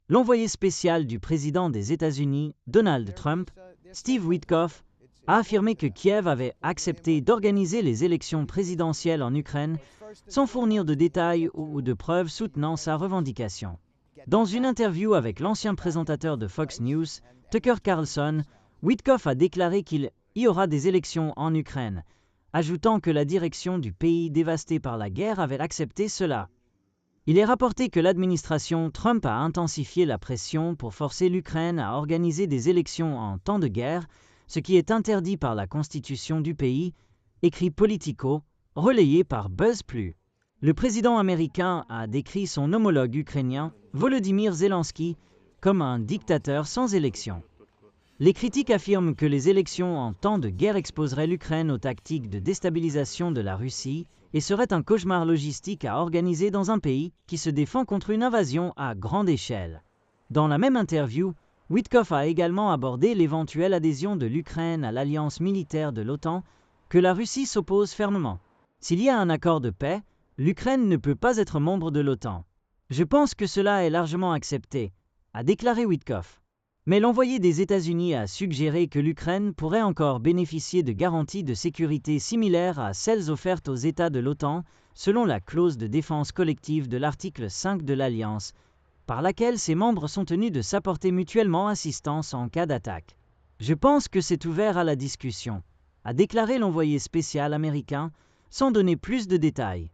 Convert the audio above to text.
L'envoyé spécial du président des États-Unis, Donald Trump, Steve Witkoff, a affirmé que Kiev avait accepté d'organiser les élections présidentielles en Ukraine sans fournir de détails ou de preuves soutenant sa revendication. Dans une interview avec l'ancien présentateur de Fox News, Tucker Carlson, Witkoff a déclaré qu'il y aura des élections en Ukraine, ajoutant que la direction du pays dévasté par la guerre avait accepté cela. Il est rapporté que l'administration Trump a intensifié la pression pour forcer l'Ukraine à organiser des élections en temps de guerre, ce qui est interdit par la constitution du pays, écrit Politico, relayé par BuzzPlus. Le président américain a décrit son homologue ukrainien, Volodymyr Zelensky, comme un dictateur sans élection. Les critiques affirment que les élections en temps de guerre exposeraient l'Ukraine aux tactiques de déstabilisation de la Russie et seraient un cauchemar logistique à organiser dans un pays qui se défend contre une invasion à grande échelle. Dans la même interview, Witkoff a également abordé l'éventuelle adhésion de l'Ukraine à l'alliance militaire de l'OTAN, que la Russie s'oppose fermement. S'il y a un accord de paix, l'Ukraine ne peut pas être membre de l'OTAN. Je pense que cela est largement accepté, a déclaré Witkoff. Mais l'envoyé des États-Unis a suggéré que l'Ukraine pourrait encore bénéficier de garanties de sécurité similaires à celles offertes aux États de l'OTAN, selon la clause de défense collective de l'article 5 de l'Alliance, par laquelle ses membres sont tenus de s'apporter mutuellement assistance en cas d'attaque. Je pense que c'est ouvert à la discussion, a déclaré l'envoyé spécial américain, sans donner plus de détails.